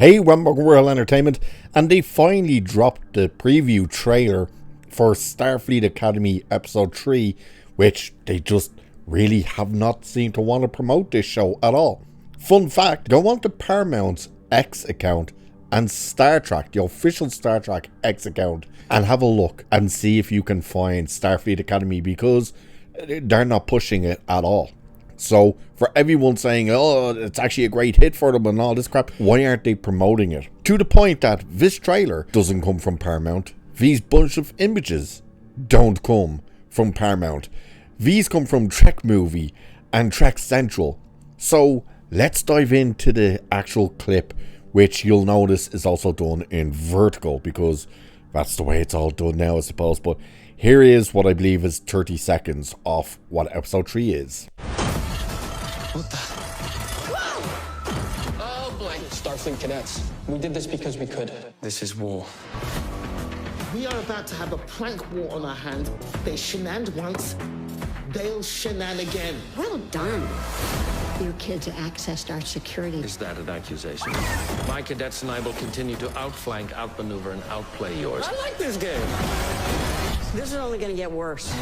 Hey, welcome to World Entertainment, and they finally dropped the preview trailer for Starfleet Academy Episode 3, which they just really have not seemed to want to promote this show at all. Fun fact, go on to Paramount's X account and Star Trek, the official Star Trek X account, and have a look and see if you can find Starfleet Academy, because they're not pushing it at all. So, for everyone saying, oh, it's actually a great hit for them and all this crap, why aren't they promoting it? To the point that this trailer doesn't come from Paramount. These bunch of images don't come from Paramount. These come from Trek Movie and Trek Central. So, let's dive into the actual clip, which you'll notice is also done in vertical, because that's the way it's all done now, I suppose. But here is what I believe is 30 seconds of what Episode 3 is. What the? Whoa! Oh, boy. Starfleet cadets. We did this because we could. This is war. We are about to have a prank war on our hands. They shenaned once, they'll shenan again. Well done. Your kids accessed our security. Is that an accusation? My cadets and I will continue to outflank, outmaneuver, and outplay yours. I like this game. This is only going to get worse.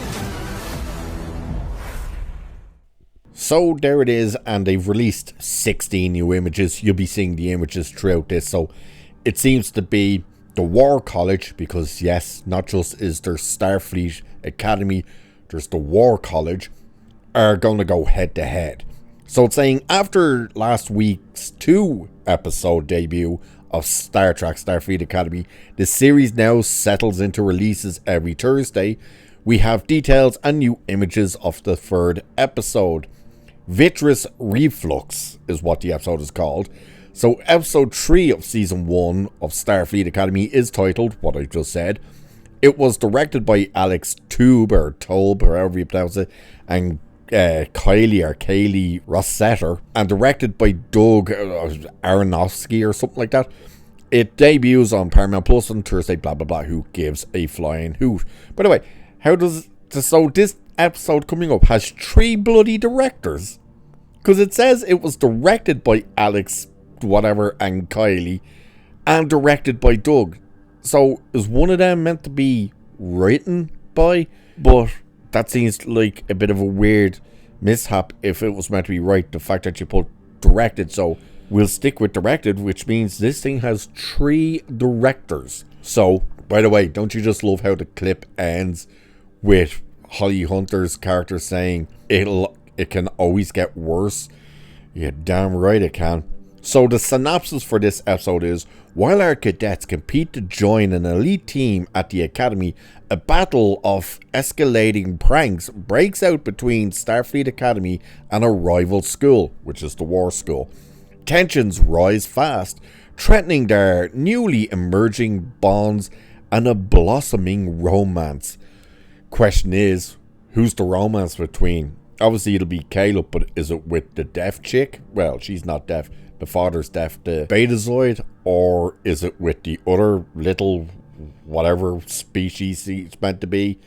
So there it is, and they've released 16 new images. You'll be seeing the images throughout this. So it seems to be the War College, because yes, not just is there Starfleet Academy, there's the War College, are going to go head to head. So it's saying after last week's 2-episode debut of Star Trek Starfleet Academy, the series now settles into releases every Thursday. We have details and new images of the 3rd episode. Vitreous Reflux is what the episode is called. So episode 3 of season 1 of Starfleet Academy is titled what I just said. It was directed by Alex Toub, or however you pronounce it, and Kaylee Rossetter, and directed by Doug Aronofsky or something like that. It debuts on Paramount Plus on Thursday, blah blah blah, who gives a flying hoot. By the way, so this episode coming up has 3 bloody directors, because it says it was directed by Alex whatever and Kylie, and directed by Doug. So is one of them meant to be written by? But that seems like a bit of a weird mishap if it was meant to be right, the fact that you put directed. So we'll stick with directed, which means this thing has 3 directors. So, by the way, don't you just love how the clip ends with Holly Hunter's character saying it can always get worse? You're damn right it can. So the synopsis for this episode is, while our cadets compete to join an elite team at the Academy, a battle of escalating pranks breaks out between Starfleet Academy and a rival school, which is the War School. Tensions rise fast, threatening their newly emerging bonds and a blossoming romance. Question is, who's the romance between? Obviously it'll be Caleb, but is it with the deaf chick? Well, she's not deaf. The father's deaf, the Betazoid, or is it with the other little whatever species he's meant to be?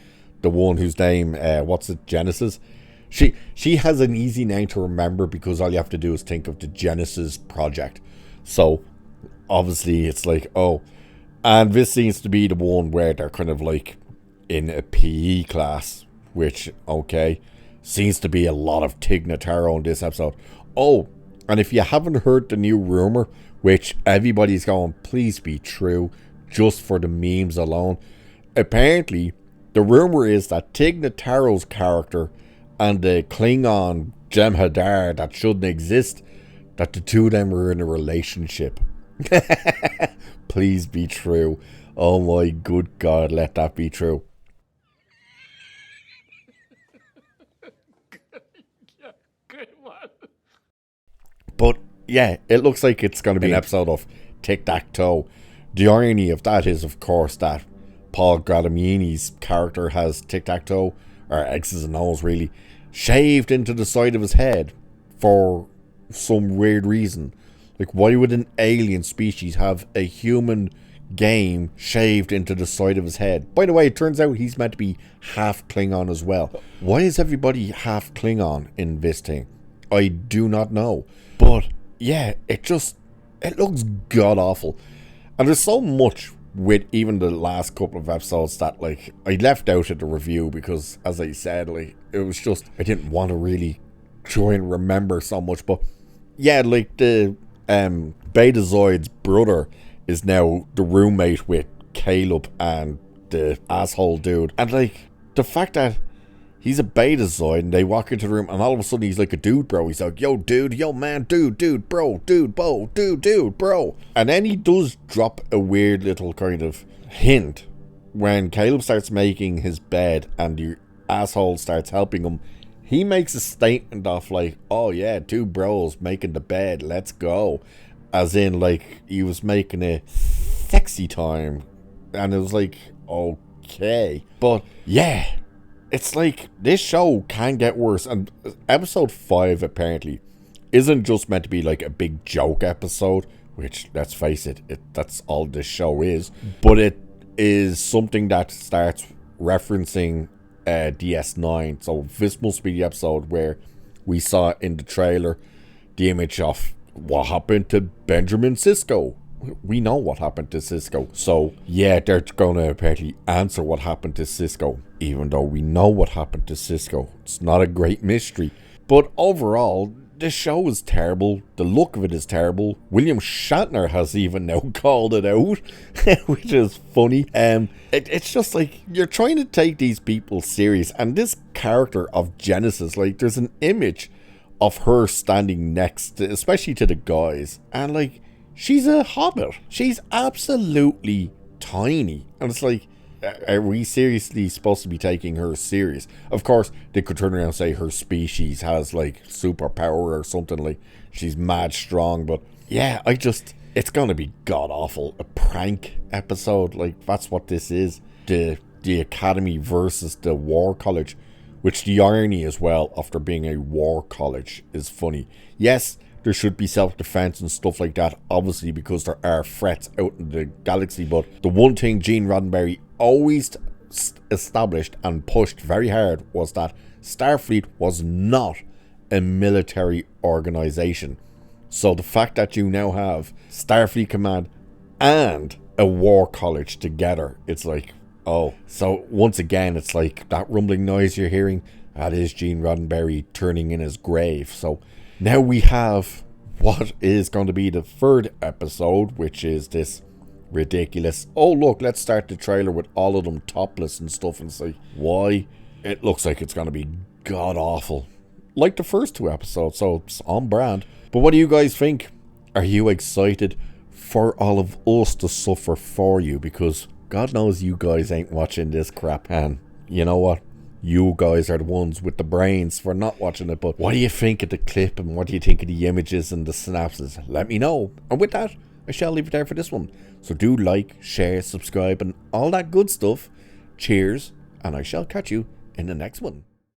The one whose name, Genesis? She has an easy name to remember, because all you have to do is think of the Genesis Project. So, obviously it's like, oh. And this seems to be the one where they're kind of like in a PE class, which, okay, seems to be a lot of Tig Notaro in this episode. Oh, and if you haven't heard the new rumor, which everybody's going, please be true, just for the memes alone, apparently the rumor is that Tig Notaro's character and the Klingon Jem'Hadar that shouldn't exist, that the two of them are in a relationship. Please be true. Oh my good God, let that be true. But yeah, it looks like it's going to be an episode of Tic-Tac-Toe. The irony of that is, of course, that Paul Gradamini's character has Tic-Tac-Toe, or X's and O's really, shaved into the side of his head for some weird reason. Like, why would an alien species have a human game shaved into the side of his head? By the way, it turns out he's meant to be half Klingon as well. Why is everybody half Klingon in this thing? I do not know. But yeah, it just It looks god awful. And there's so much with even the last couple of episodes that, like, I left out of the review because, as I said, like, it was just, I didn't want to really try and remember so much. But yeah, like, the Betazoid's brother is now the roommate with Caleb and the asshole dude. And, like, the fact that he's a Betazoid and they walk into the room and all of a sudden he's like a dude, bro. He's like, yo, dude, yo, man, dude, bro, dude, bro. And then he does drop a weird little kind of hint when Caleb starts making his bed and the asshole starts helping him. He makes a statement of like, oh yeah, two bros making the bed, let's go. As in, like, he was making a sexy time. And it was like, okay. But yeah, it's like, this show can get worse. And episode 5 apparently isn't just meant to be like a big joke episode, which, let's face it, that's all this show is. But it is something that starts referencing DS9. So this must be the episode where we saw in the trailer the image of what happened to Benjamin Sisko. We know what happened to Sisko. So yeah, they're gonna apparently answer what happened to Sisko, even though we know what happened to Sisko. It's not a great mystery. But overall, this show is terrible. The look of it is terrible. William Shatner has even now called it out, which is funny. It's just like, you're trying to take these people serious, and this character of Genesis, like, there's an image of her standing next to, especially to the guys, and like, she's a hobbit. She's absolutely tiny. And it's like, are we seriously supposed to be taking her serious? Of course, they could turn around and say her species has like superpower or something, like she's mad strong. But yeah, it's gonna be god awful. A prank episode, like, that's what this is. The Academy versus the War College, which the irony as well of there being a war college is funny. Yes, there should be self-defense and stuff like that, obviously, because there are threats out in the galaxy. But the one thing Gene Roddenberry always established and pushed very hard was that Starfleet was not a military organization. So the fact that you now have Starfleet Command and a war college together, it's like, oh. So once again, it's like that rumbling noise you're hearing, that is Gene Roddenberry turning in his grave. So now we have what is going to be the 3rd episode, which is this ridiculous, oh look, let's start the trailer with all of them topless and stuff, and say, why? It looks like it's going to be god awful, like the first 2 episodes, so it's on brand. But what do you guys think? Are you excited for all of us to suffer for you? Because God knows you guys ain't watching this crap, and you know what? You guys are the ones with the brains for not watching it. But what do you think of the clip, and what do you think of the images and the synopsis? Let me know. And with that, I shall leave it there for this one. So do like, share, subscribe, and all that good stuff. Cheers, and I shall catch you in the next one.